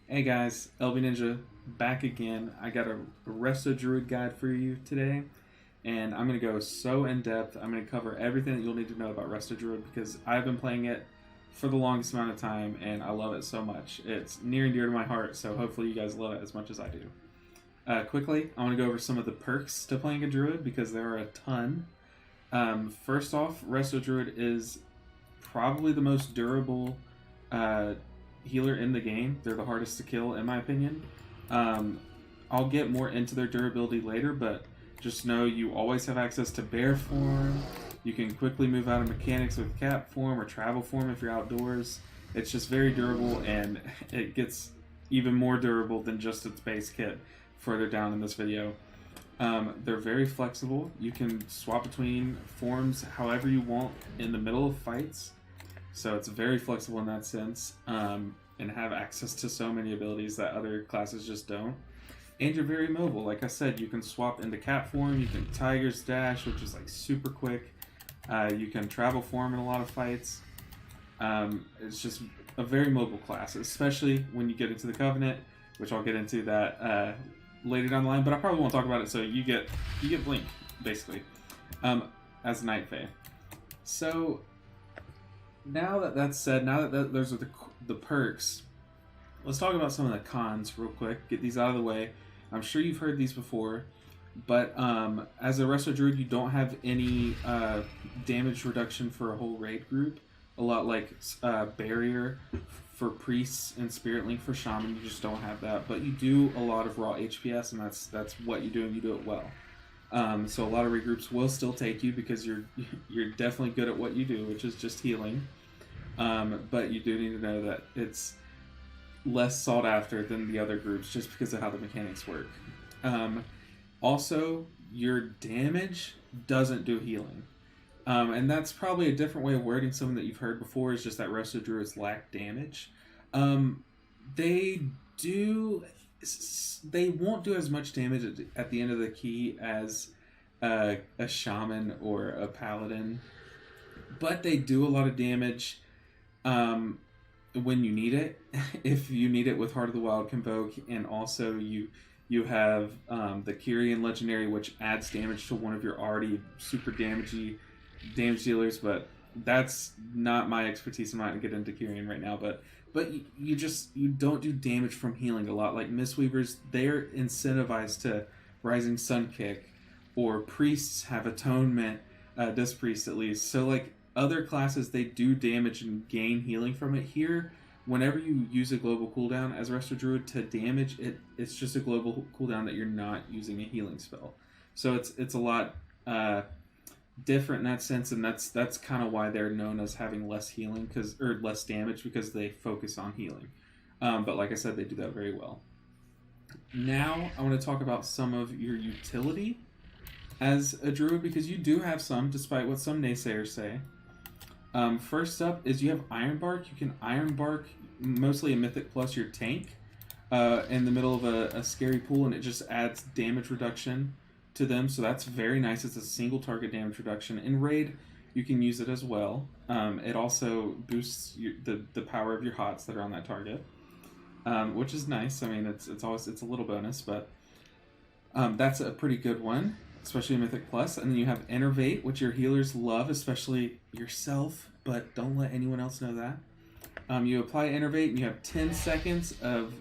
Hey guys, LB Ninja back again. I got a Resto Druid guide for you today, and I'm going to go so in depth. I'm going to cover everything that you'll need to know about Resto Druid because I've been playing it for the longest amount of time and I love it so much. It's near and dear to my heart, so hopefully you guys love it as much as I do. Quickly, I want to go over some of the perks to playing a Druid because there are a ton. First off, Resto Druid is probably the most durable healer in the game. They're the hardest to kill, in my opinion. I'll get more into their durability later, but just know you always have access to bear form. You can quickly move out of mechanics with cat form or travel form if you're outdoors. It's just very durable, and it gets even more durable than just its base kit further down in this video. They're very flexible. You can swap between forms however you want in the middle of fights. So it's very flexible in that sense, and have access to so many abilities that other classes just don't. And you're very mobile. Like I said, you can swap into cat form, you can tiger's dash, which is like super quick. You can travel form in a lot of fights. It's just a very mobile class, especially when you get into the Covenant, which I'll get into that later down the line, but I probably won't talk about it, so you get Blink, basically, as Night Fae. So now that that's said, now that those are the perks, let's talk about some of the cons real quick. Get these out of the way. I'm sure you've heard these before, but as a Resto Druid, you don't have any damage reduction for a whole raid group. A lot like Barrier for Priests and Spirit Link for Shaman, you just don't have that. But you do a lot of raw HPS, and that's what you do, and you do it well. So a lot of regroups will still take you because you're definitely good at what you do, which is just healing. But you do need to know that it's less sought after than the other groups just because of how the mechanics work. Also, your damage doesn't do healing. And that's probably a different way of wording something that you've heard before, is just that Resto Druids lack damage. They won't do as much damage at the end of the key as a shaman or a paladin, but they do a lot of damage when you need it. If you need it with Heart of the Wild Convoke, and also you have the Kyrian Legendary, which adds damage to one of your already super damage dealers, but that's not my expertise. I'm not going to get into Kyrian right now, but you don't do damage from healing a lot. Like Mistweavers, they're incentivized to Rising Sun Kick, or Priests have Atonement, Disc Priest at least. So like other classes, they do damage and gain healing from it. Here, whenever you use a global cooldown as Resto Druid to damage, it's just a global cooldown that you're not using a healing spell. So it's a lot different in that sense, and that's kind of why they're known as having less healing or less damage, because they focus on healing. But like I said, they do that very well. Now I want to talk about some of your utility as a druid, because you do have some, despite what some naysayers say. First up is you have Iron Bark. You can Iron Bark mostly a Mythic plus your tank in the middle of a scary pool, and it just adds damage reduction to them, so that's very nice. It's a single target damage reduction. In raid, you can use it as well. It also boosts the power of your hots that are on that target, which is nice. I mean, it's a little bonus, but that's a pretty good one, especially Mythic Plus. And then you have Innervate, which your healers love, especially yourself, but don't let anyone else know that. You apply Innervate, and you have 10 seconds of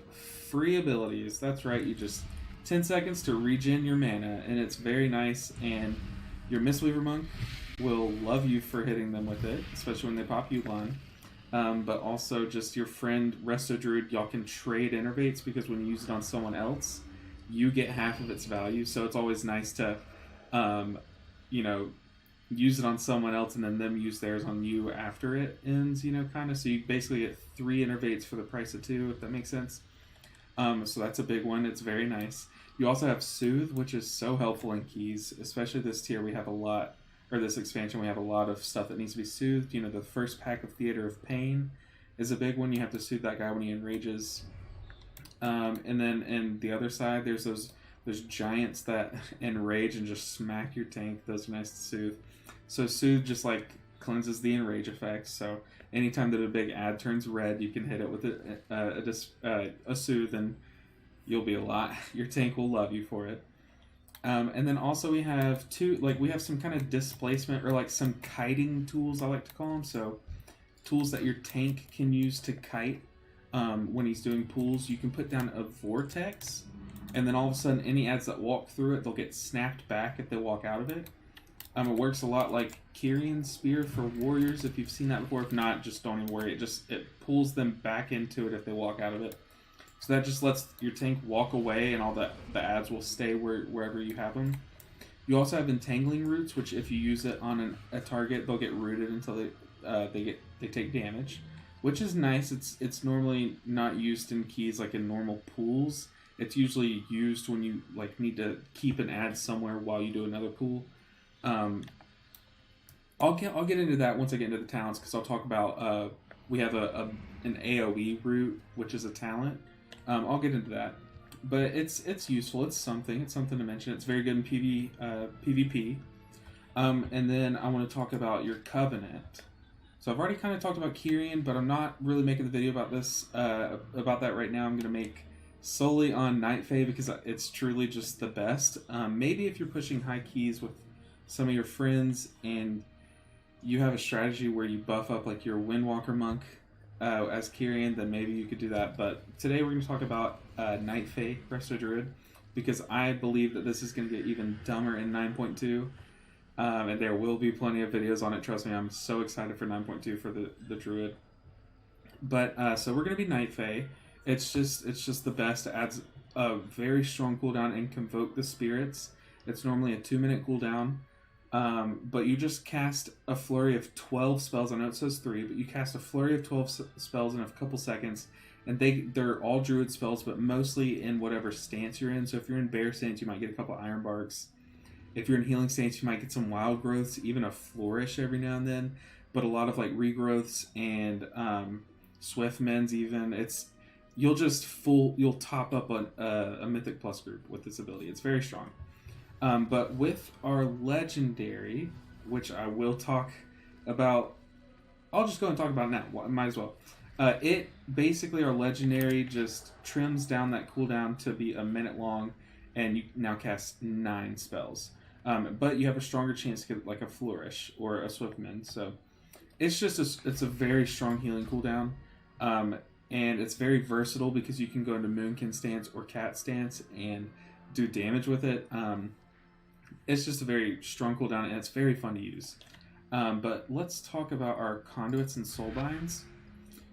free abilities. That's right, you just 10 seconds to regen your mana, and it's very nice, and your Mistweaver Monk will love you for hitting them with it, especially when they pop Ulan. But also just your friend Resto Druid, y'all can trade Innervates, because when you use it on someone else, you get half of its value, so it's always nice to use it on someone else and then them use theirs on you after it ends, kind of. So you basically get 3 Innervates for the price of 2, if that makes sense. So that's a big one. It's very nice. You also have Soothe, which is so helpful in keys, especially this tier. We have a lot, or this expansion, we have a lot of stuff that needs to be soothed. The first pack of Theater of Pain is a big one. You have to soothe that guy when he enrages. And then in the other side, there's those giants that enrage and just smack your tank. Those are nice to soothe. So Soothe just like cleanses the enrage effects. So anytime that a big ad turns red, you can hit it with a soothe, and you'll be a lot. Your tank will love you for it. And then also we have we have some kind of displacement, or like some kiting tools, I like to call them. So tools that your tank can use to kite when he's doing pulls. You can put down a vortex, and then all of a sudden any ads that walk through it, they'll get snapped back if they walk out of it. It works a lot like Kyrion's Spear for warriors, if you've seen that before. If not, just don't even worry. It pulls them back into it if they walk out of it. So that just lets your tank walk away, and all the ads will stay wherever you have them. You also have entangling roots, which if you use it on a target, they'll get rooted until they take damage, which is nice. It's normally not used in keys like in normal pools. It's usually used when you like need to keep an ad somewhere while you do another pool. I'll get into that once I get into the talents, because I'll talk about we have an AoE root, which is a talent. I'll get into that, but it's useful. It's something to mention. It's very good in PvP. And then I want to talk about your Covenant. So I've already kind of talked about Kyrian, but I'm not really making the video about this about that right now. I'm going to make solely on Night Fae, because it's truly just the best. Maybe if you're pushing high keys with some of your friends and you have a strategy where you buff up like your Windwalker monk as Kyrian, then maybe you could do that. But today we're going to talk about Night Fae Resto Druid, because I believe that this is going to get even dumber in 9.2, and there will be plenty of videos on it. Trust me, I'm so excited for 9.2 for the Druid. But so we're going to be Night Fae. It's just the best. It adds a very strong cooldown and Convoke the Spirits. It's normally a 2-minute cooldown. But you just cast a flurry of 12 spells. I know it says 3, but you cast a flurry of 12 spells in a couple seconds, and they're all Druid spells, but mostly in whatever stance you're in. So if you're in Bear stance, you might get a couple Iron Barks. If you're in Healing stance, you might get some Wild Growths, even a Flourish every now and then, but a lot of like Regrowths and Swift Mends even. You'll top up a Mythic Plus group with this ability. It's very strong. But with our legendary, which I will talk about, I'll just go and talk about it now. Might as well. It basically, our legendary just trims down that cooldown to be a minute long, and you now cast 9 spells. But you have a stronger chance to get like a Flourish or a Swift Mend. So it's just it's a very strong healing cooldown. And it's very versatile, because you can go into Moonkin stance or Cat stance and do damage with it. It's just a very strong cooldown, and it's very fun to use. But let's talk about our conduits and soulbinds.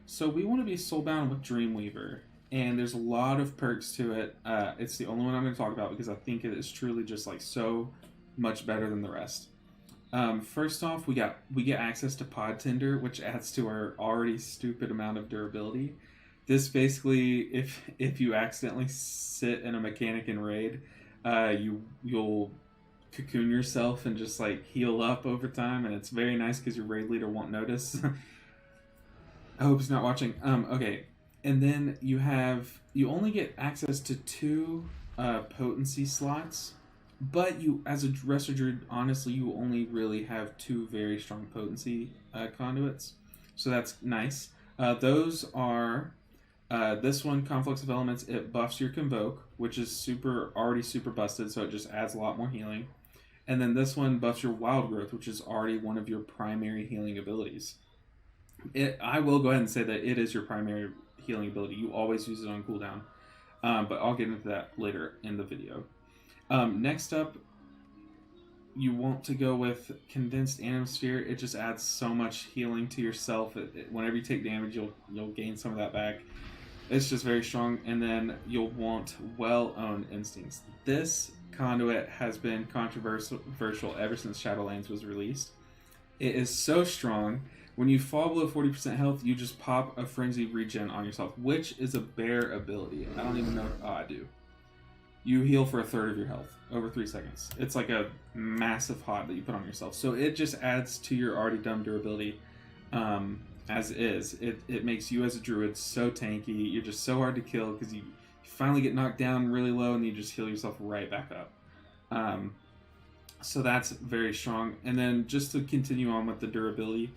So we want to be soulbound with Dreamweaver, and there's a lot of perks to it. It's the only one I'm going to talk about because I think it is truly just like so much better than the rest. First off, we get access to Pod Tender, which adds to our already stupid amount of durability. This basically, if you accidentally sit in a mechanic in raid, you'll cocoon yourself and just like heal up over time, and it's very nice because your raid leader won't notice. I hope he's not watching. Okay, and then you only get access to 2 potency slots, but you, as a Resto Druid, honestly, you only really have 2 very strong potency conduits, so that's nice. Those are this one, Conflux of Elements. It buffs your Convoke, which is already super busted, so it just adds a lot more healing. And then this one buffs your Wild Growth, which is already one of your primary healing abilities. I will go ahead and say that it is your primary healing ability. You always use it on cooldown, but I'll get into that later in the video. Next up, you want to go with Condensed Animsphere. It just adds so much healing to yourself. Whenever you take damage, you'll gain some of that back. It's just very strong. And then you'll want Well-Owned Instincts. This conduit has been controversial ever since Shadowlands was released. It is so strong. When you fall below 40% health, you just pop a Frenzied Regen on yourself, which is a bear ability. I don't even know. Oh, I do. You heal for 1/3 of your health over 3 seconds. It's like a massive hot that you put on yourself. So it just adds to your already dumb durability as is. It makes you as a druid so tanky. You're just so hard to kill because you finally get knocked down really low and you just heal yourself right back up. So that's very strong. And then just to continue on with the durability,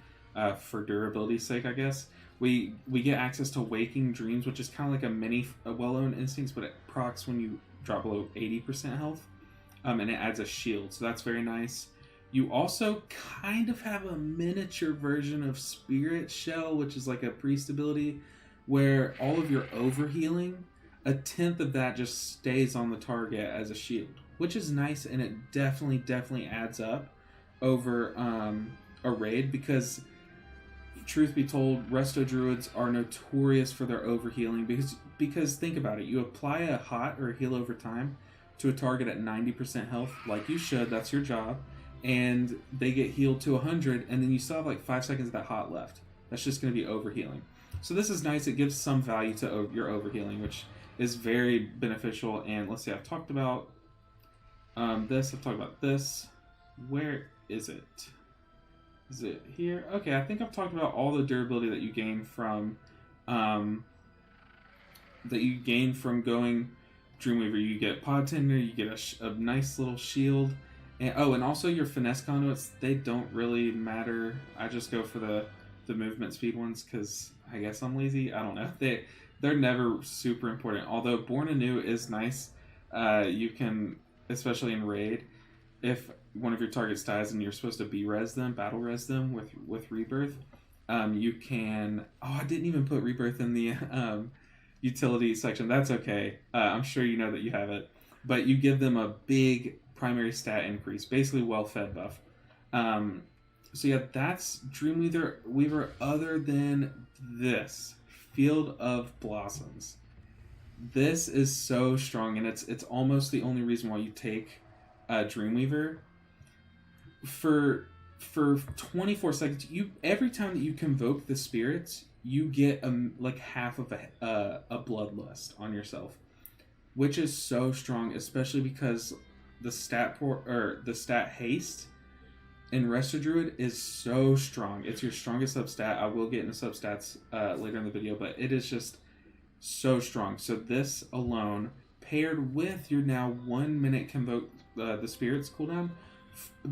for durability's sake, I guess. We get access to Waking Dreams, which is kind of like a mini Well-Known Instincts, but it procs when you drop below 80% health, and it adds a shield, so that's very nice. You also kind of have a miniature version of Spirit Shell, which is like a priest ability, where all of your overhealing, a tenth of that just stays on the target as a shield, which is nice, and it definitely adds up over a raid, because truth be told, Resto Druids are notorious for their overhealing, because think about it, you apply a hot or a heal over time to a target at 90% health, like you should, that's your job, and they get healed to 100, and then you still have like 5 seconds of that hot left. That's just going to be overhealing. So this is nice. It gives some value to your overhealing, which is very beneficial. And let's see, I've talked about this. I've talked about this. Where is it? Is it here? Okay, I think I've talked about all the durability that you gain from going Dreamweaver. You get Pod Tender. You get a nice little shield. And also your finesse conduits, they don't really matter. I just go for the movement speed ones because I guess I'm lazy. I don't know. They're never super important. Although Born Anew is nice. You can, especially in raid, if one of your targets dies and you're supposed to battle res them with Rebirth, you can. Oh, I didn't even put Rebirth in the utility section. That's okay. I'm sure you know that you have it, but you give them a big primary stat increase, basically well-fed buff. So yeah, that's Dreamweaver. Other than this, Field of Blossoms. This is so strong, and it's almost the only reason why you take Dreamweaver. For 24 seconds, every time that you convoke the spirits, you get like half of a bloodlust on yourself, which is so strong, especially because the stat haste in Resto Druid is so strong. It's your strongest substat. I will get into substats later in the video, but it is just so strong. So this alone, paired with your now 1 minute convoke the spirits cooldown,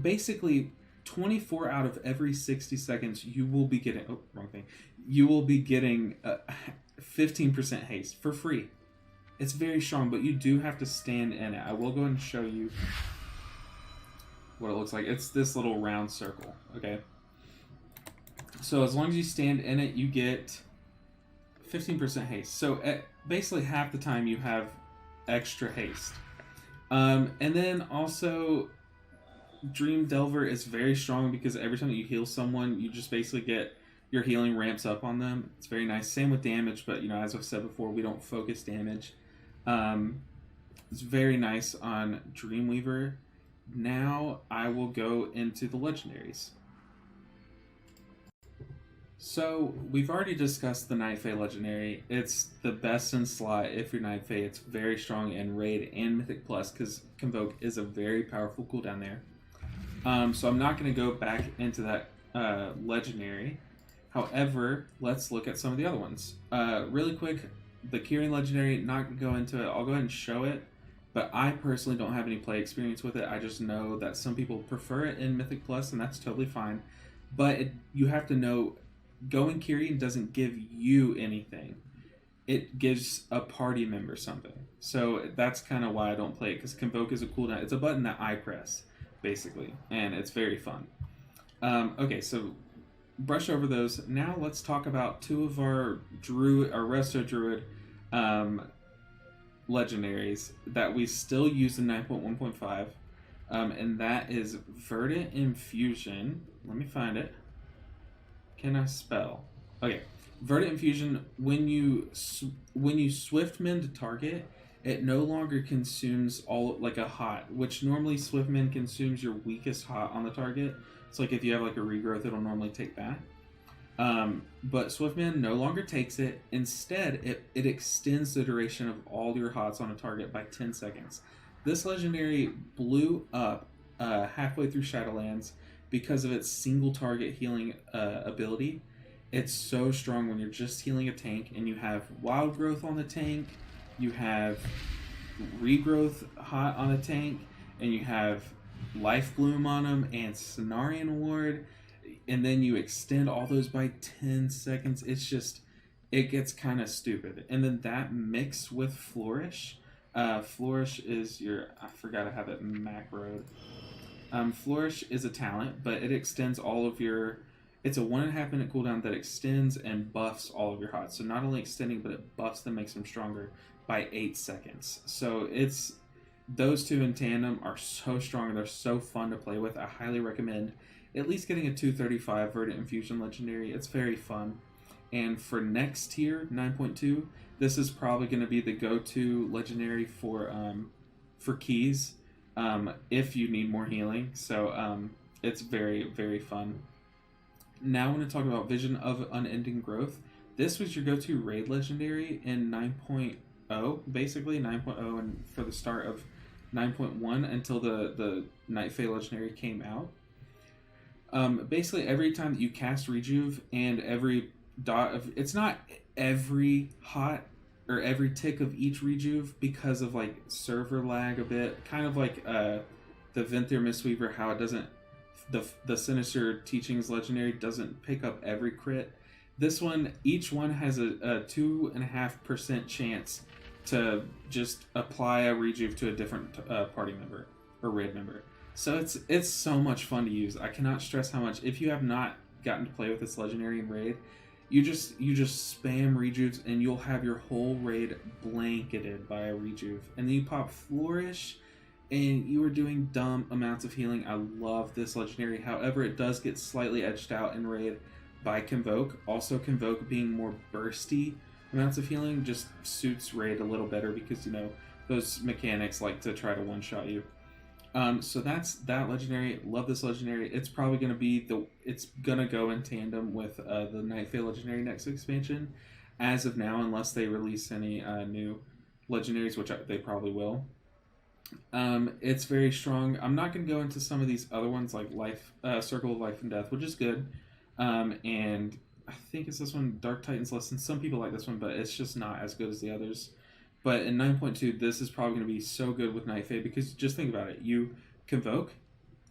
basically 24 out of every 60 seconds you will be getting you will be getting 15% haste for free. It's very strong, but you do have to stand in it. I will go ahead and show you what it looks like. It's this little round circle, okay? So as long as you stand in it, you get 15% haste. So at basically half the time you have extra haste. And then also Dream Delver is very strong because every time that you heal someone, you just basically get your healing ramps up on them. It's very nice. Same with damage, but as I've said before, we don't focus damage. It's very nice on Dreamweaver. Now I will go into the legendaries. So we've already discussed the Night Fae legendary. It's the best in slot if you're Night Fae. It's very strong in raid and Mythic Plus because Convoke is a very powerful cooldown there. So I'm not going to go back into that legendary. However, let's look at some of the other ones. Really quick, the Kyrian legendary, not going to go into it. I'll go ahead and show it, but I personally don't have any play experience with it. I just know that some people prefer it in Mythic Plus, and that's totally fine. But you have to know, going Kyrian doesn't give you anything. It gives a party member something. So that's kind of why I don't play it, because Convoke is a cooldown. It's a button that I press, basically, and it's very fun. Okay, so brush over those. Now let's talk about two of our Resto Druid legendaries that we still use in 9.1.5, and that is Verdant Infusion. Let me find it. Can I spell? Okay, Verdant Infusion. When you swift mend a target, it no longer consumes all like a hot, which normally swift mend consumes your weakest hot on the target. So like if you have like a regrowth, it'll normally take that. But Swiftman no longer takes it. Instead, it extends the duration of all your hots on a target by 10 seconds. This legendary blew up halfway through Shadowlands because of its single target healing ability. It's so strong when you're just healing a tank and you have Wild Growth on the tank, you have Regrowth hot on a tank, and you have Life Bloom on them and Cenarian Ward. and then you extend all those by 10 seconds. It gets kind of stupid. And then that mixed with Flourish. Flourish is I forgot I have it macroed. Flourish is a talent, but it extends all of your... It's a 1.5 minute cooldown that extends and buffs all of your HOTS. So not only extending, but it buffs them, makes them stronger by 8 seconds. So those two in tandem are so strong. They're so fun to play with. I highly recommend at least getting a 235 Verdant Infusion Legendary. It's very fun. And for next tier, 9.2, this is probably going to be the go-to legendary for keys if you need more healing. So it's very, very fun. Now I'm going to talk about Vision of Unending Growth. This was your go-to raid legendary in 9.0, basically 9.0, and for the start of 9.1 until the Night Fae legendary came out. Basically, every time that you cast Rejuve and every dot of... It's not every hot or every tick of each Rejuve because of like server lag a bit. Kind of like the Venthyr Mistweaver, how it doesn't... The Sinister Teachings legendary doesn't pick up every crit. This one, each one has a 2.5% chance to just apply a Rejuve to a different party member or raid member. So it's so much fun to use. I cannot stress how much. If you have not gotten to play with this legendary in raid, you just spam Rejuves and you'll have your whole raid blanketed by a Rejuve. And then you pop Flourish and you are doing dumb amounts of healing. I love this legendary. However, it does get slightly edged out in raid by Convoke. Also, Convoke being more bursty amounts of healing just suits raid a little better because, you know, those mechanics like to try to one-shot you. So that's that legendary. Love this legendary. It's probably going to be it's going to go in tandem with the Night Fae legendary next expansion as of now, unless they release any new legendaries, which they probably will. It's very strong. I'm not going to go into some of these other ones like Circle of Life and Death, which is good. And I think it's this one, Dark Titan's Lesson. Some people like this one, but it's just not as good as the others. But in 9.2, this is probably going to be so good with Night Fae because just think about it. You Convoke,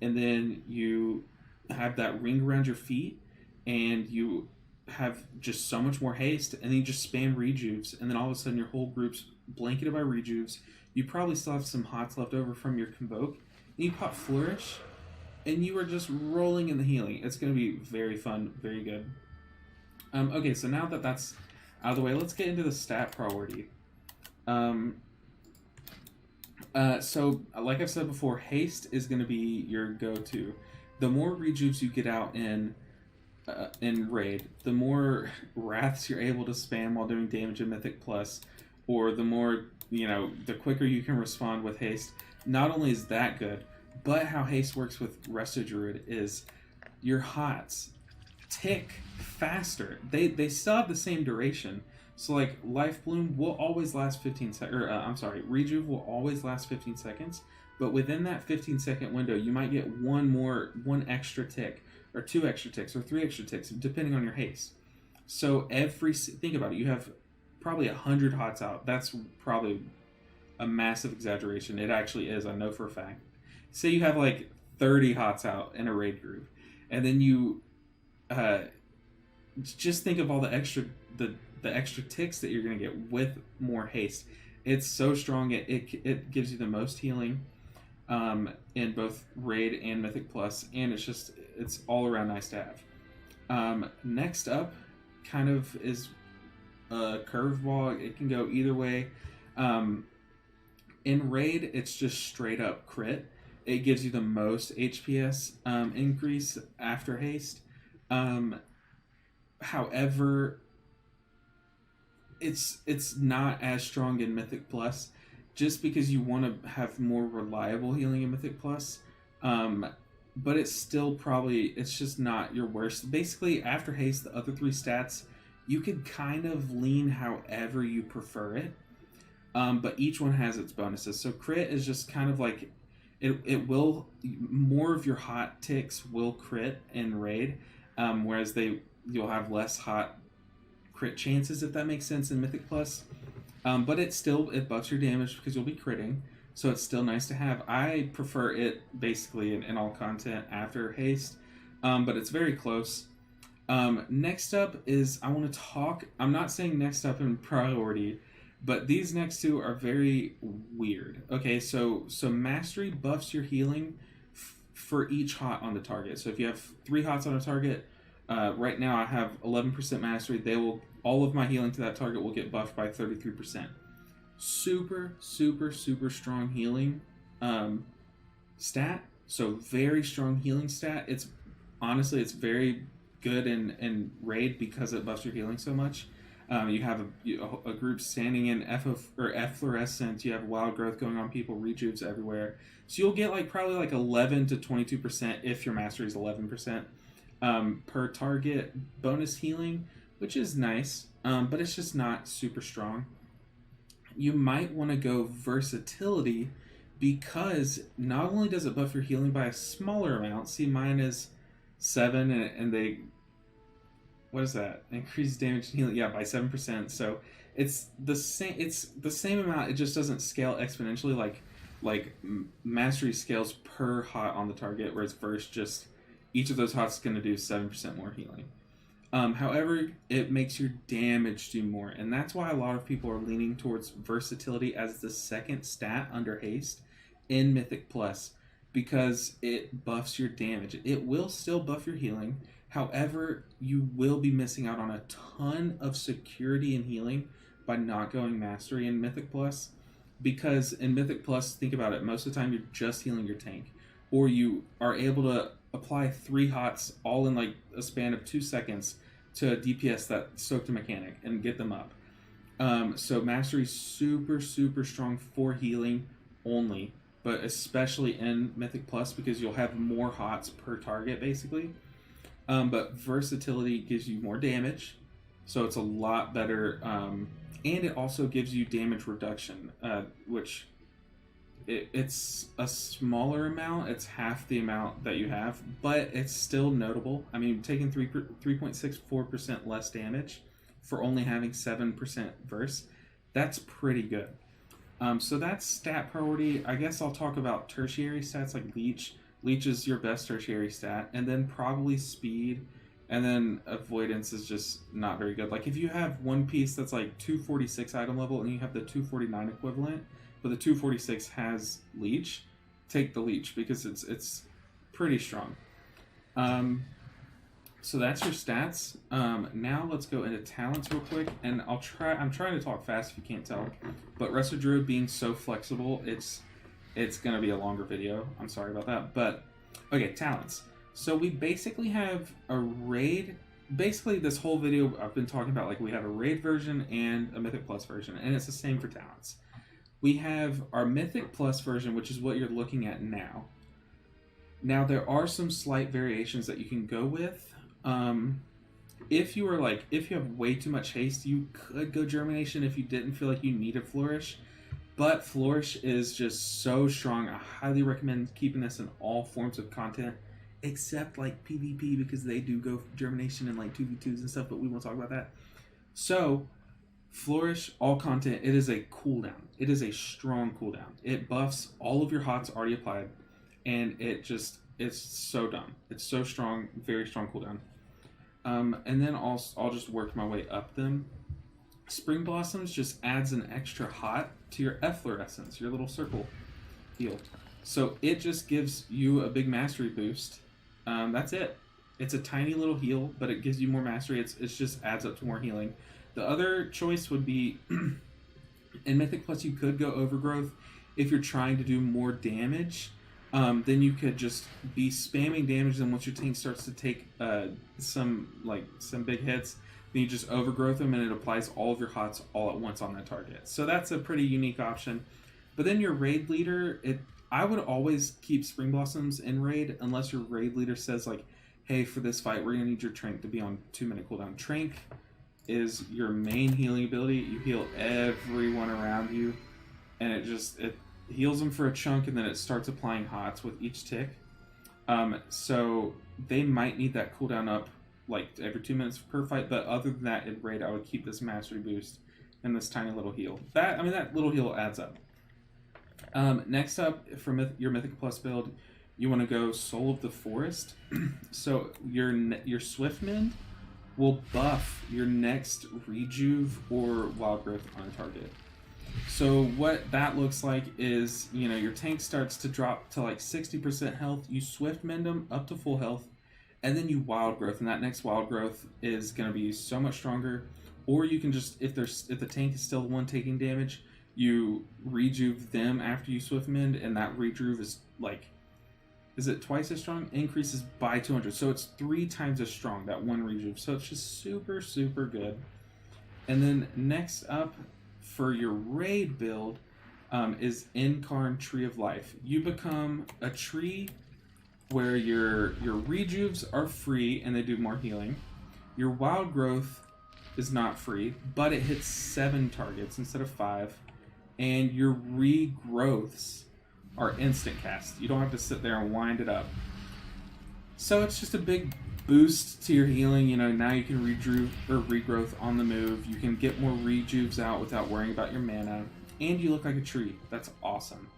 and then you have that ring around your feet, and you have just so much more haste, and then you just spam Rejuves, and then all of a sudden your whole group's blanketed by Rejuves. You probably still have some HOTS left over from your Convoke, and you pop Flourish, and you are just rolling in the healing. It's going to be very fun, very good. Okay, so now that that's out of the way, let's get into the stat priority. So, like I've said before, haste is going to be your go-to. The more Rejuves you get out in raid, the more wraths you're able to spam while doing damage in Mythic Plus, or the more, the quicker you can respond with haste. Not only is that good, but how haste works with Resto Druid is your HOTS tick faster. They still have the same duration. So like Life Bloom will always last 15 seconds, Rejuve will always last 15 seconds, but within that 15-second window, you might get one extra tick, or 2 extra ticks, or 3 extra ticks, depending on your haste. So think about it, you have probably 100 HOTS out. That's probably a massive exaggeration. It actually is, I know for a fact. Say you have like 30 HOTS out in a raid group, and then you just think of all the extra ticks that you're going to get with more haste. It's so strong. It gives you the most healing in both raid and Mythic Plus, and it's all around nice to have. Next up kind of is a curveball. It can go either way. In raid, it's just straight up crit. It gives you the most HPS increase after haste. However, it's not as strong in Mythic Plus, just because you want to have more reliable healing in Mythic Plus. But it's still it's just not your worst. Basically, after haste, the other 3 stats, you could kind of lean however you prefer it. But each one has its bonuses. So crit is just kind of like, it will, more of your hot ticks will crit in raid, whereas you'll have less hot crit chances, if that makes sense, in Mythic Plus. But it buffs your damage because you'll be critting, so it's still nice to have. I prefer it basically in all content after haste, but it's very close. Next up is I want to talk. I'm not saying next up in priority, but these next two are very weird. Okay, so mastery buffs your healing for each hot on the target. So if you have 3 hots on a target, right now I have 11% mastery. They will all of my healing to that target will get buffed by 33%. Super, super, super strong healing stat. So very strong healing stat. It's honestly it's very good in raid because it buffs your healing so much. You have a group standing in efflorescent. You have wild growth going on people, rejuves everywhere. So you'll get like probably like 11 to 22% if your mastery is 11% per target bonus healing, which is nice, but it's just not super strong. You might want to go versatility because not only does it buff your healing by a smaller amount. See, mine is 7, and they, what is that? Increases damage and healing, yeah, by 7%. So it's the same. It's the same amount. It just doesn't scale exponentially like mastery scales per hot on the target, whereas verse just each of those hots is going to do 7% more healing. However, it makes your damage do more, and that's why a lot of people are leaning towards versatility as the second stat under haste in Mythic Plus, because it buffs your damage. It will still buff your healing. However, you will be missing out on a ton of security and healing by not going Mastery in Mythic Plus. Because in Mythic Plus, think about it, most of the time you're just healing your tank. Or you are able to apply 3 hots all in like a span of 2 seconds to a DPS that soaked a mechanic and get them up. So Mastery is super, super strong for healing only, but especially in Mythic Plus because you'll have more hots per target basically. But versatility gives you more damage, so it's a lot better, and it also gives you damage reduction, which it's a smaller amount. It's half the amount that you have, but it's still notable. I mean, taking 3.64% less damage for only having 7% verse, that's pretty good. So that's stat priority. I guess I'll talk about tertiary stats like Leech. Leech is your best tertiary stat, and then probably speed, and then avoidance is just not very good. Like if you have one piece that's like 246 item level and you have the 249 equivalent, but the 246 has Leech, take the Leech because it's pretty strong. So that's your stats. Now let's go into talents real quick, and I'm trying to talk fast if you can't tell, but Resto Druid being so flexible, it's going to be a longer video. I'm sorry about that. But, okay, talents. So we basically have a raid. Basically, this whole video I've been talking about, like, we have a raid version and a Mythic Plus version, and it's the same for talents. We have our Mythic Plus version, which is what you're looking at now. Now, there are some slight variations that you can go with. If you have way too much haste, you could go Germination if you didn't feel like you needed Flourish. But Flourish is just so strong. I highly recommend keeping this in all forms of content, except like PvP, because they do go Germination and like 2v2s and stuff, but we won't talk about that. So, Flourish, all content, it is a cooldown. It is a strong cooldown. It buffs all of your hots already applied, and it's so dumb. It's so strong, very strong cooldown. And then I'll just work my way up them. Spring Blossoms just adds an extra hot to your efflorescence, your little circle heal. So it just gives you a big mastery boost. That's it. It's a tiny little heal, but it gives you more mastery. It just adds up to more healing. The other choice would be, in Mythic Plus you could go Overgrowth if you're trying to do more damage. Then you could just be spamming damage, and once your tank starts to take some big hits, then you just overgrowth them and it applies all of your hots all at once on that target. So that's a pretty unique option. But then your raid leader, I would always keep Spring Blossoms in raid unless your raid leader says like, hey, for this fight we're going to need your Trank to be on 2-minute cooldown. Trank is your main healing ability. You heal everyone around you, and it heals them for a chunk, and then it starts applying hots with each tick. So they might need that cooldown up like every 2 minutes per fight, but other than that, in raid I would keep this mastery boost and this tiny little heal. That little heal adds up. Next up, for your Mythic Plus build, you want to go Soul of the Forest. So your Swiftmend will buff your next Rejuve or Wild Growth on target. So what that looks like is, you know, your tank starts to drop to like 60% health, you Swiftmend them up to full health, and then you Wild Growth, and that next Wild Growth is going to be so much stronger. Or you can just, if the tank is still the one taking damage, you Rejuve them after you Swiftmend, and that Rejuve is like, is it twice as strong? Increases by 200. So it's 3 times as strong, that one Rejuve. So it's just super, super good. And then next up for your raid build is Incarn Tree of Life. You become a tree where your Rejuves are free and they do more healing. Your Wild Growth is not free, but it hits 7 targets instead of 5. And your Regrowths are instant cast. You don't have to sit there and wind it up. So it's just a big boost to your healing. You know, now you can regrowth on the move. You can get more Rejuves out without worrying about your mana. And you look like a tree. That's awesome.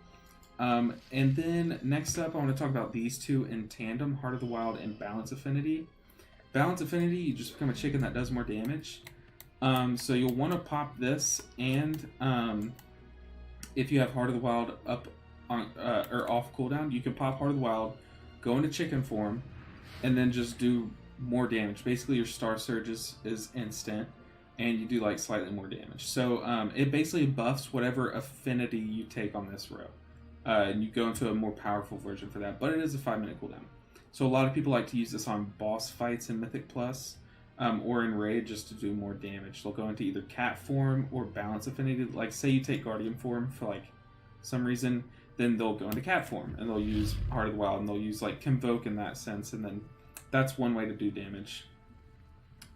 And then next up, I want to talk about these two in tandem, Heart of the Wild and Balance Affinity. Balance Affinity, you just become a chicken that does more damage. So you'll want to pop this, and if you have Heart of the Wild up on or off cooldown, you can pop Heart of the Wild, go into chicken form, and then just do more damage. Basically, your Star Surge is instant, and you do like slightly more damage. So it basically buffs whatever affinity you take on this row. And you go into a more powerful version for that, but it is a 5-minute cooldown. So a lot of people like to use this on boss fights in Mythic Plus, or in Raid just to do more damage. They'll go into either Cat form or Balance Affinity. Like say you take Guardian form for like some reason, then they'll go into Cat form and they'll use Heart of the Wild and they'll use like Convoke in that sense, and then that's one way to do damage.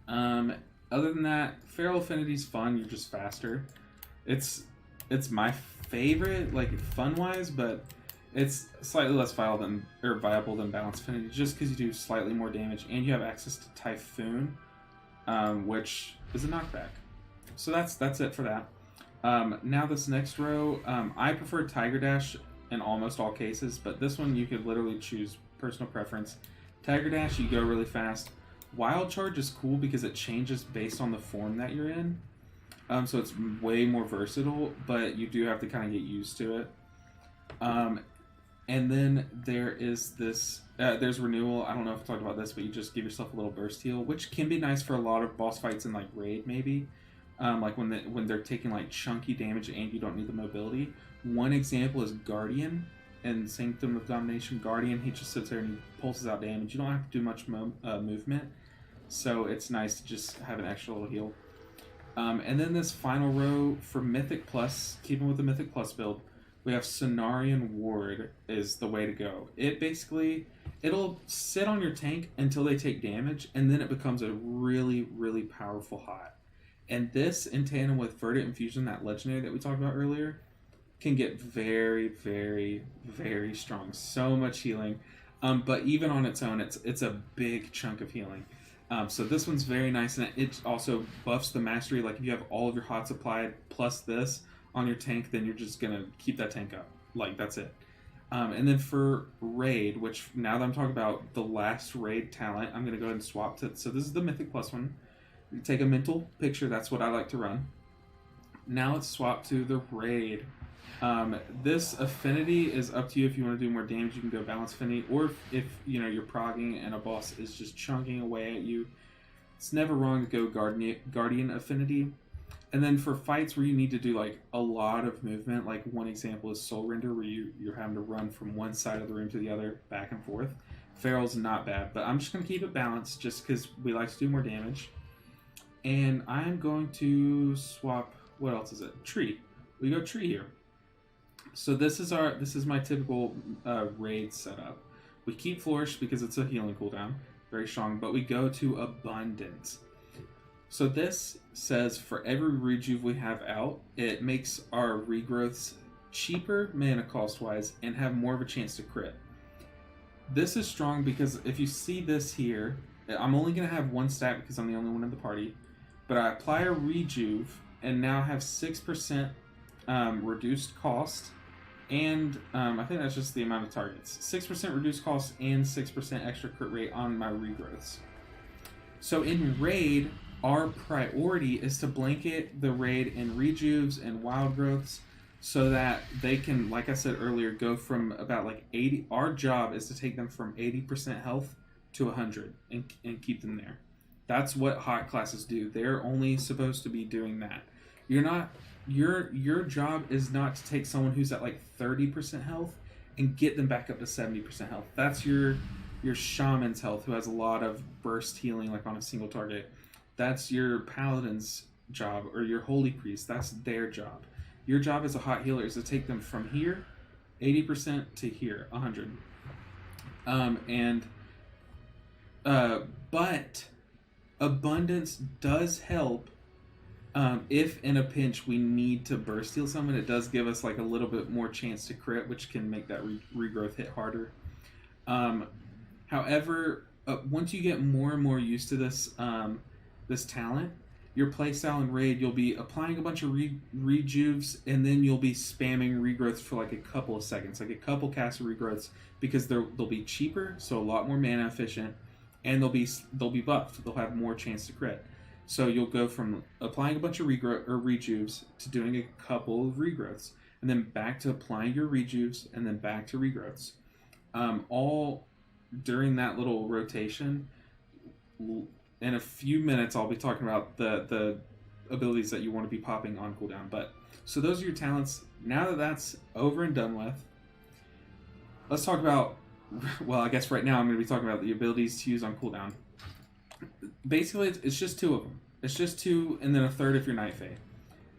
Other than that, Feral Affinity's fun. You're just faster. It's my favorite, like fun-wise, but it's slightly less viable than Balance Affinity, just because you do slightly more damage and you have access to Typhoon, which is a knockback. So that's it for that. Now this next row, I prefer Tiger Dash in almost all cases, but this one you could literally choose personal preference. Tiger Dash, you go really fast. Wild Charge is cool because it changes based on the form that you're in. So it's way more versatile, but you do have to kind of get used to it. And then there is this, there's Renewal. I don't know if I talked about this, but you just give yourself a little burst heal, which can be nice for a lot of boss fights in like Raid maybe. Like when they're taking like chunky damage and you don't need the mobility. One example is Guardian in Sanctum of Domination. Guardian, he just sits there and he pulses out damage. You don't have to do much movement, so it's nice to just have an extra little heal. And then this final row for Mythic Plus, keeping with the Mythic Plus build, we have Cenarian Ward is the way to go. It basically, it'll sit on your tank until they take damage, and then it becomes a really, really powerful hot. And this, in tandem with Verdant Infusion, that legendary that we talked about earlier, can get very, very, very strong. So much healing. But even on its own, it's a big chunk of healing. So this one's very nice, and it also buffs the mastery. Like if you have all of your hots applied plus this on your tank, then you're just gonna keep that tank up. Like that's it. And then for Raid, which now that I'm talking about the last Raid talent, I'm gonna go ahead and swap to. So this is the Mythic Plus one. You take a mental picture. That's what I like to run. Now let's swap to the Raid. This affinity is up to you. If you want to do more damage, you can go Balance Affinity, or if you know you're progging and a boss is just chunking away at you, it's never wrong to go Guardian Affinity. And then for fights where you need to do like a lot of movement, like one example is Soul Render, where you're having to run from one side of the room to the other, back and forth. Feral's not bad, but I'm just going to keep it balanced just because we like to do more damage. And I'm going to swap, what else is it? Tree. We go Tree here. So this is my typical Raid setup. We keep Flourish because it's a healing cooldown, very strong, but we go to Abundance. So this says for every Rejuve we have out, it makes our regrowths cheaper mana cost wise and have more of a chance to crit. This is strong because if you see this here, I'm only going to have one stat because I'm the only one in the party, but I apply a Rejuve and now have 6% reduced cost and I think that's just the amount of targets. 6% reduced cost and 6% extra crit rate on my regrowths. So in raid, our priority is to blanket the raid in rejuves and wild growths so that they can, like I said earlier, go from about like 80. Our job is to take them from 80% health to 100 and keep them there. That's what hot classes do. They're only supposed to be doing that. You're not. Your job is not to take someone who's at like 30% health and get them back up to 70% health. That's your shaman's health, who has a lot of burst healing like on a single target. That's your paladin's job, or your holy priest. That's their job. Your job as a hot healer is to take them from here, 80% to here, 100. But abundance does help. If in a pinch we need to burst heal someone, it does give us like a little bit more chance to crit, which can make that regrowth hit harder. However, once you get more and more used to this this talent, your playstyle in raid, you'll be applying a bunch of rejuves, and then you'll be spamming regrowths for like a couple of seconds, like a couple casts of regrowths, because they'll be cheaper, so a lot more mana efficient, and they'll be buffed. They'll have more chance to crit. So you'll go from applying a bunch of rejuves to doing a couple of regrowths, and then back to applying your rejuves, and then back to regrowths. All during that little rotation. In a few minutes, I'll be talking about the abilities that you want to be popping on cooldown. But so those are your talents. Now that that's over and done with, let's talk about. Well, I guess right now I'm going to be talking about the abilities to use on cooldown. Basically, it's just two of them. It's just two, and then a third if you're Night Fae.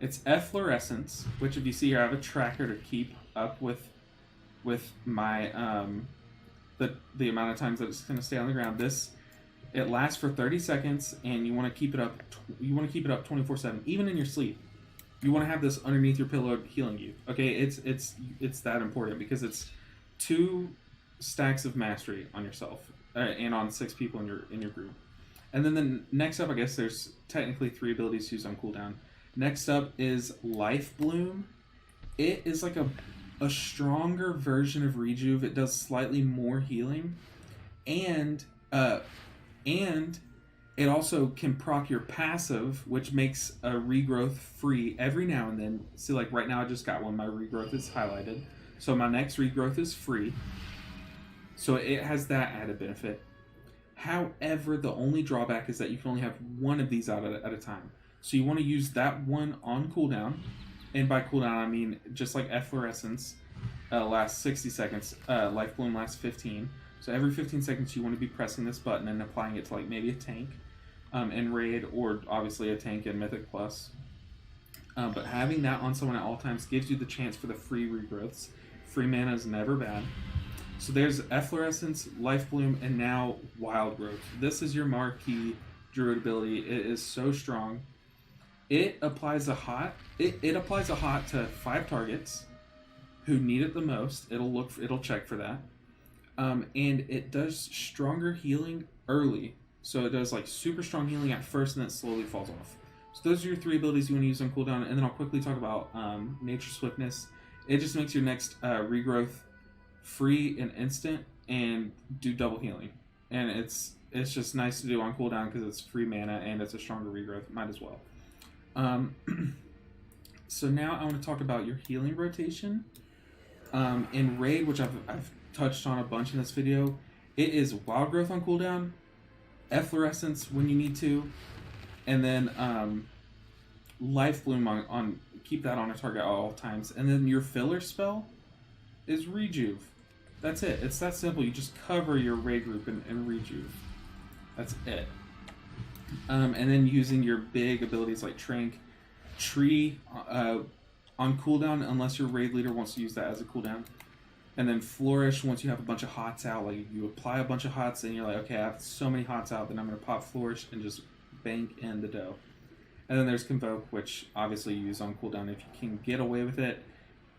It's Efflorescence, which if you see here, I have a tracker to keep up with my the amount of times that it's going to stay on the ground. It lasts for 30 seconds, and you want to keep it up. You want to keep it up 24/7, even in your sleep. You want to have this underneath your pillow healing you. Okay, it's that important because it's 2 stacks of mastery on yourself and on 6 people in your group. And then the next up, I guess there's technically 3 abilities to use on cooldown. Next up is Life Bloom. It is like a stronger version of Rejuve. It does slightly more healing, and it also can proc your passive, which makes a regrowth free every now and then. See, like right now I just got one. My regrowth is highlighted, so my next regrowth is free. So it has that added benefit. However, the only drawback is that you can only have one of these out at a time. So you want to use that one on cooldown. And by cooldown, I mean just like Efflorescence lasts 60 seconds, Life Bloom lasts 15. So every 15 seconds you want to be pressing this button and applying it to like maybe a tank in Raid, or obviously a tank in Mythic Plus. But having that on someone at all times gives you the chance for the free regrowths. Free mana is never bad. So there's Efflorescence, Life Bloom, and now Wild Growth. This is your marquee druid ability. It is so strong. It applies a hot. It applies a hot to 5 targets who need it the most. It'll check for that. And it does stronger healing early. So it does like super strong healing at first, and then it slowly falls off. So those are your 3 abilities you want to use on cooldown. And then I'll quickly talk about Nature Swiftness. It just makes your next regrowth free and instant, and do double healing. And it's just nice to do on cooldown because it's free mana and it's a stronger regrowth. Might as well. So now I want to talk about your healing rotation. In Raid, which I've touched on a bunch in this video, it is Wild Growth on cooldown, Efflorescence when you need to, and then Life Bloom on keep that on a target at all times. And then your filler spell is Rejuve. That's it. It's that simple. You just cover your Raid group and Rejuve. That's it. And then using your big abilities like Trank, Tree on cooldown, unless your Raid leader wants to use that as a cooldown. And then Flourish once you have a bunch of hots out. Like you apply a bunch of hots and you're like, okay, I have so many hots out, then I'm going to pop Flourish and just bank in the dough. And then there's Convoke, which obviously you use on cooldown if you can get away with it.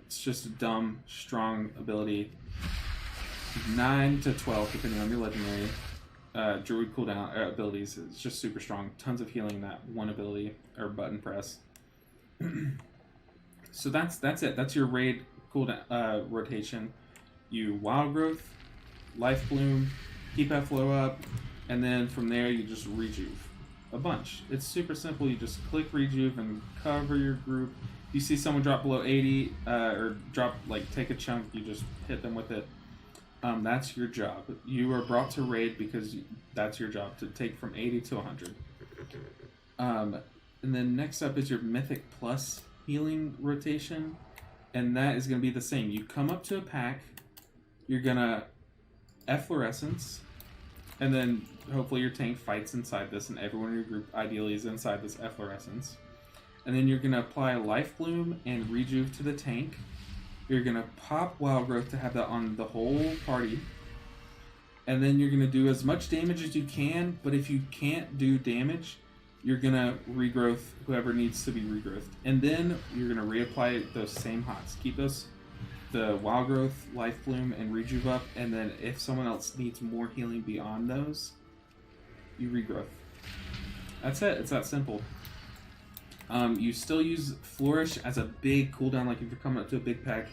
It's just a dumb, strong ability. 9 to 12, depending on your legendary. Druid cooldown abilities. It's just super strong. Tons of healing in that one ability, or button press. So that's it. That's your Raid cooldown rotation, you Wild Growth, Life Bloom, keep that flow up, and then from there you just rejuve a bunch. It's super simple. You just click rejuve and cover your group. If you see someone drop below 80 or drop, like, take a chunk, you just hit them with it. That's your job. You are brought to raid because that's your job, to take from 80 to 100. And then next up is your Mythic Plus healing rotation, and that is going to be the same. You come up to a pack, you're going to Efflorescence, and then hopefully your tank fights inside this, and everyone in your group ideally is inside this Efflorescence. And then you're going to apply Life Bloom and Rejuve to the tank. You're going to pop Wild Growth to have that on the whole party. And then you're going to do as much damage as you can, but if you can't do damage, you're going to regrowth whoever needs to be regrowthed. And then you're going to reapply those same hots. Keep those, the Wild Growth, Life Bloom, and Rejuve up, and then if someone else needs more healing beyond those, you regrowth. That's it. It's that simple. You still use Flourish as a big cooldown, like if you're coming up to a big pack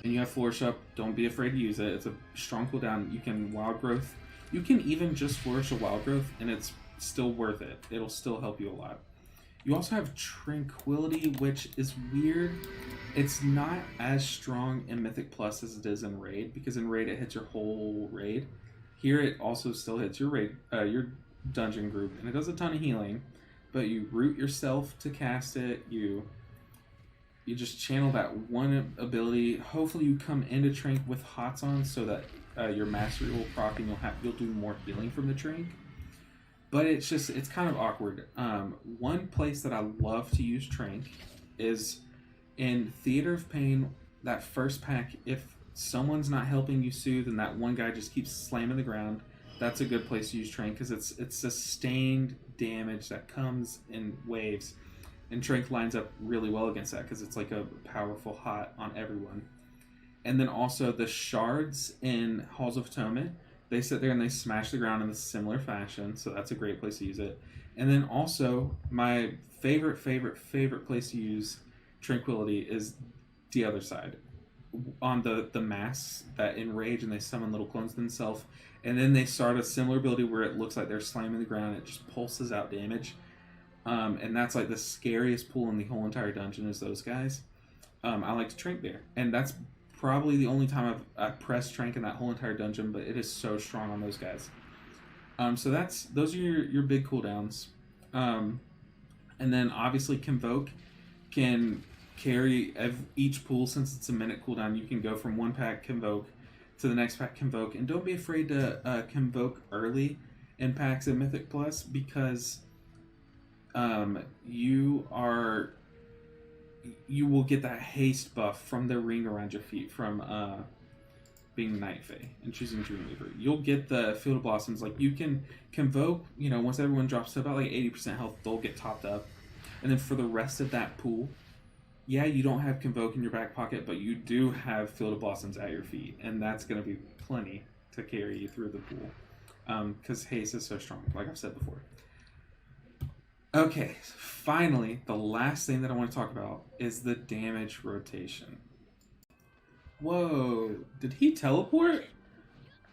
and you have Flourish up, don't be afraid to use it. It's a strong cooldown. You can Wild Growth. You can even just Flourish a Wild Growth and it's still worth it. It'll still help you a lot. You also have Tranquility, which is weird. It's not as strong in Mythic Plus as it is in Raid, because in Raid it hits your whole raid. Here it also still hits your raid, your dungeon group, and it does a ton of healing. But you root yourself to cast it. You just channel that one ability. Hopefully you come into Trank with Hots on, so that your mastery will proc and you'll do more healing from the Trank. But it's kind of awkward. One place that I love to use Trank is in Theater of Pain. That first pack, if someone's not helping you soothe and that one guy just keeps slamming the ground, that's a good place to use Trank, because it's sustained damage that comes in waves, and Trank lines up really well against that because it's like a powerful hot on everyone. And then also the shards in Halls of Atonement, they sit there and they smash the ground in a similar fashion, so that's a great place to use it. And then also my favorite place to use Tranquility is the other side, on the masks that enrage and they summon little clones of themselves, and then they start a similar ability where it looks like they're slamming the ground. It just pulses out damage, and that's like the scariest pool in the whole entire dungeon is those guys. I like to Trank there, and that's probably the only time I've pressed Trank in that whole entire dungeon, but it is so strong on those guys. So those are your big cooldowns. And then obviously Convoke can carry each pool. Since it's a minute cooldown, you can go from one pack Convoke to the next pack Convoke, and don't be afraid to Convoke early in packs in Mythic Plus, because you will get that haste buff from the ring around your feet from being Night Fae and choosing Dreamweaver. You'll get the Field of Blossoms. Like, you can Convoke, once everyone drops to about like 80% health, they'll get topped up. And then for the rest of that pool, yeah, you don't have Convoke in your back pocket, but you do have Field of Blossoms at your feet, and that's going to be plenty to carry you through the pool, because haste is so strong, like I've said before. Okay, finally, the last thing that I want to talk about is the damage rotation. Whoa, did he teleport?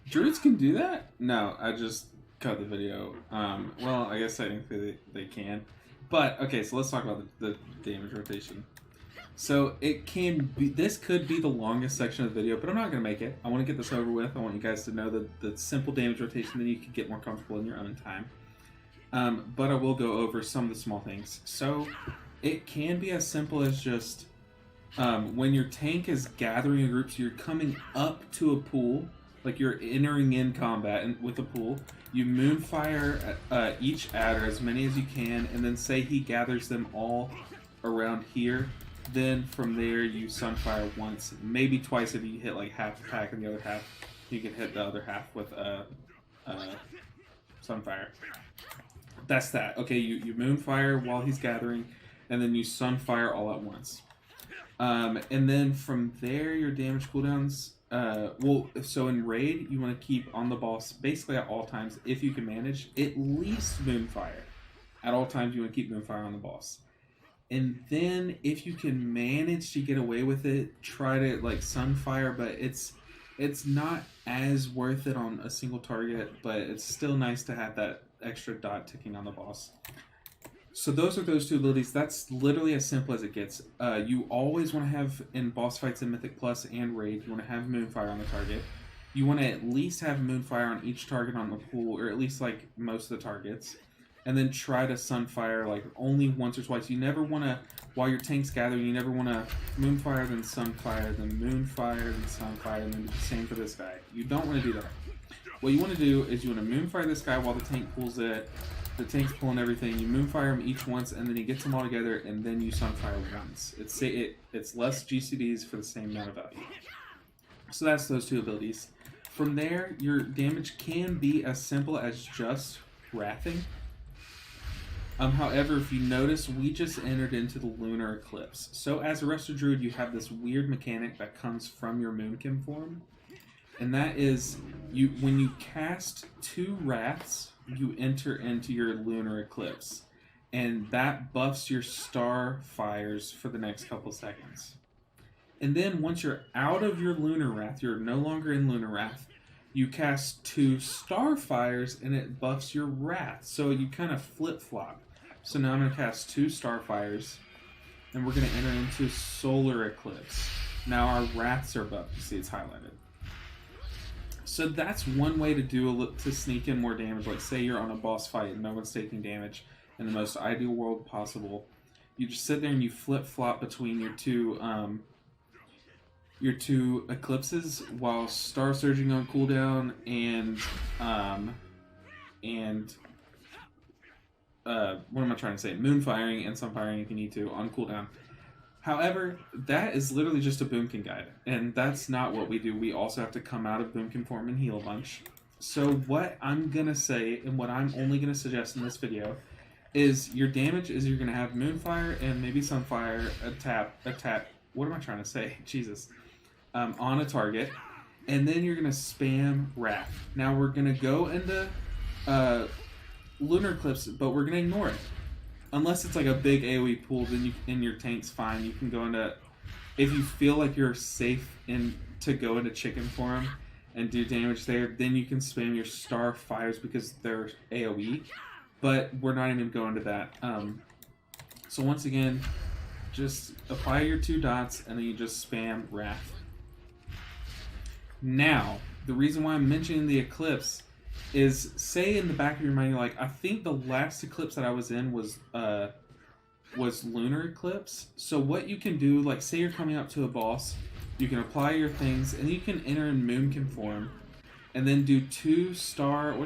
Druids can do that? No, I just cut the video. Well, I guess technically they can. But, okay, so let's talk about the damage rotation. So this could be the longest section of the video, but I'm not going to make it. I want to get this over with. I want you guys to know the simple damage rotation, then you can get more comfortable in your own time. But I will go over some of the small things. So it can be as simple as just when your tank is gathering a group, so you're coming up to a pool, like you're entering in combat with a pool, you Moonfire each adder, as many as you can, and then say he gathers them all around here. Then from there you Sunfire once, maybe twice if you hit like half the pack, and the other half you can hit the other half with Sunfire. That's that. Okay, you Moonfire while he's gathering, and then you Sunfire all at once. And then from there, your damage cooldowns. So in Raid, you want to keep on the boss basically at all times, if you can manage, at least Moonfire. At all times, you want to keep Moonfire on the boss. And then if you can manage to get away with it, try to like Sunfire, but it's not as worth it on a single target, but it's still nice to have that extra dot ticking on the boss. So those are those two abilities. That's literally as simple as it gets. You always want to have, in boss fights in Mythic Plus and Raid, you want to have Moonfire on the target. You want to at least have Moonfire on each target on the pool, or at least like most of the targets. And then try to Sunfire like only once or twice. You never want to, while your tank's gathering, you never want to Moonfire, then Sunfire, then Moonfire, then Sunfire, and then the same for this guy. You don't want to do that. What you want to do is you want to Moonfire this guy while the tank pulls it. The tank's pulling everything. You Moonfire him each once, and then he gets them all together, and then you Sunfire once. It's less GCDs for the same amount of value. So that's those two abilities. From there, your damage can be as simple as just Wrathing. However, if you notice, we just entered into the lunar eclipse. So as a Resto Druid, you have this weird mechanic that comes from your Moonkin form. And that is, when you cast 2 Wraths, you enter into your lunar eclipse. And that buffs your star fires for the next couple seconds. And then once you're out of your lunar wrath, you're no longer in lunar wrath, you cast 2 star fires and it buffs your wrath. So you kind of flip-flop. So now I'm going to cast 2 Starfires, and we're going to enter into Solar Eclipse. Now our Wraths are buffed. You see it's highlighted. So that's one way to sneak in more damage. Like say you're on a boss fight and no one's taking damage in the most ideal world possible. You just sit there and you flip-flop between your two eclipses while Star Surging on cooldown and what am I trying to say? Moonfiring and Sunfiring if you need to on cooldown. However, that is literally just a Boomkin guide, and that's not what we do. We also have to come out of Boomkin form and heal a bunch. So what I'm going to say, and what I'm only going to suggest in this video, is your damage is you're going to have Moonfire and maybe Sunfire, a tap, what am I trying to say? Jesus. On a target, and then you're going to spam Wrath. Now we're going to go into Lunar Eclipse, but we're going to ignore it. Unless it's like a big AoE pool, then your tank's fine. You can go into, if you feel like you're safe to go into Chicken form and do damage there, then you can spam your Star Fires because they're AoE. But we're not even going to that. So once again, just apply your 2 dots and then you just spam Wrath. Now, the reason why I'm mentioning the Eclipse is, say in the back of your mind, you're like, I think the last Eclipse that I was in was Lunar Eclipse. So what you can do, like say you're coming up to a boss, you can apply your things, and you can enter in Moonkin form, and then do 2 Star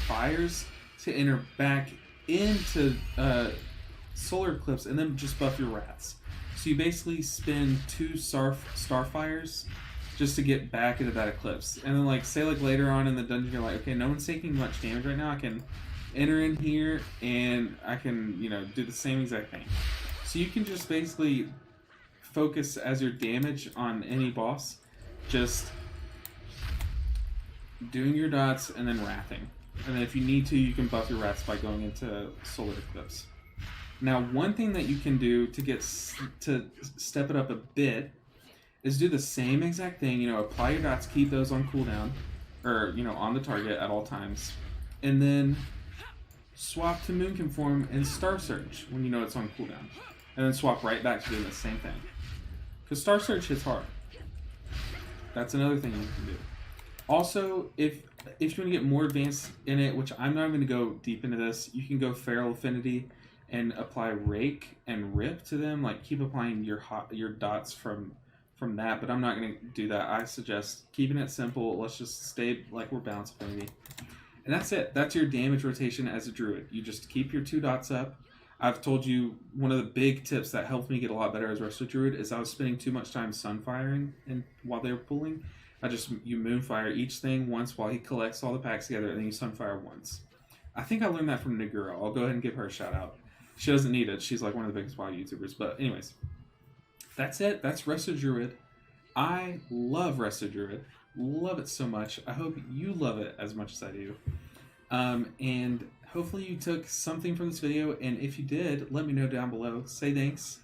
Fires to enter back into Solar Eclipse, and then just buff your Wraths. So you basically spend 2 Starfires just to get back into that Eclipse. And then like say like later on in the dungeon you're like, okay, no one's taking much damage right now, I can enter in here and I can, do the same exact thing. So you can just basically focus as your damage on any boss, just doing your dots and then wrathing. And then if you need to, you can buff your wraths by going into Solar Eclipse. Now, one thing that you can do to step it up a bit is do the same exact thing. Apply your dots, keep those on cooldown, or on the target at all times, and then swap to Moonkin form and Star Surge when you know it's on cooldown, and then swap right back to doing the same thing. Because Star Surge hits hard. That's another thing you can do. Also, if you want to get more advanced in it, which I'm not going to go deep into this, you can go Feral Affinity and apply Rake and Rip to them. Like keep applying your dots from that, but I'm not going to do that. I suggest keeping it simple. Let's just stay like we're Balance Affinity. And that's it. That's your damage rotation as a druid. You just keep your 2 dots up. I've told you one of the big tips that helped me get a lot better as Resto Druid is I was spending too much time sunfiring while they were pulling. You moonfire each thing once while he collects all the packs together, and then you sunfire once. I think I learned that from Nagura. I'll go ahead and give her a shout out. She doesn't need it. She's like one of the biggest WoW YouTubers. But anyways, that's it. That's Resto Druid. I love Resto Druid. Love it so much. I hope you love it as much as I do. And hopefully you took something from this video, and if you did, let me know down below. Say thanks,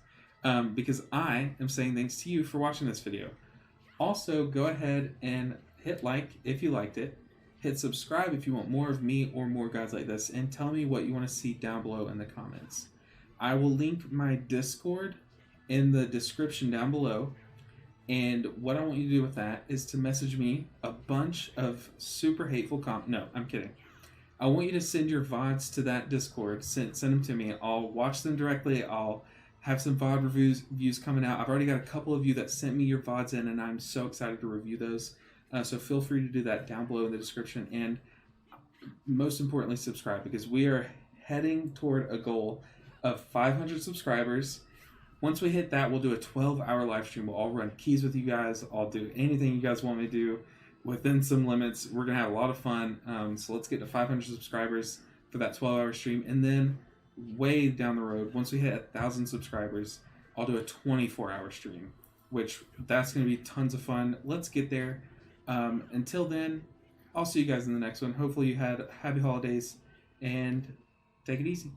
because I am saying thanks to you for watching this video. Also, go ahead and hit like if you liked it. Hit subscribe if you want more of me or more guides like this, and tell me what you want to see down below in the comments. I will link my Discord in the description down below, and what I want you to do with that is to message me a bunch of super hateful no, I'm kidding. I want you to send your VODs to that Discord. Send them to me. I'll watch them directly. I'll have some VOD reviews coming out. I've already got a couple of you that sent me your VODs in, and I'm so excited to review those. So feel free to do that down below in the description. And most importantly, subscribe, because we are heading toward a goal of 500 subscribers. Once we hit that, we'll do a 12-hour live stream. We'll all run keys with you guys. I'll do anything you guys want me to do within some limits. We're going to have a lot of fun. So let's get to 500 subscribers for that 12-hour stream. And then way down the road, once we hit 1,000 subscribers, I'll do a 24-hour stream, which that's going to be tons of fun. Let's get there. Until then, I'll see you guys in the next one. Hopefully you had happy holidays, and take it easy.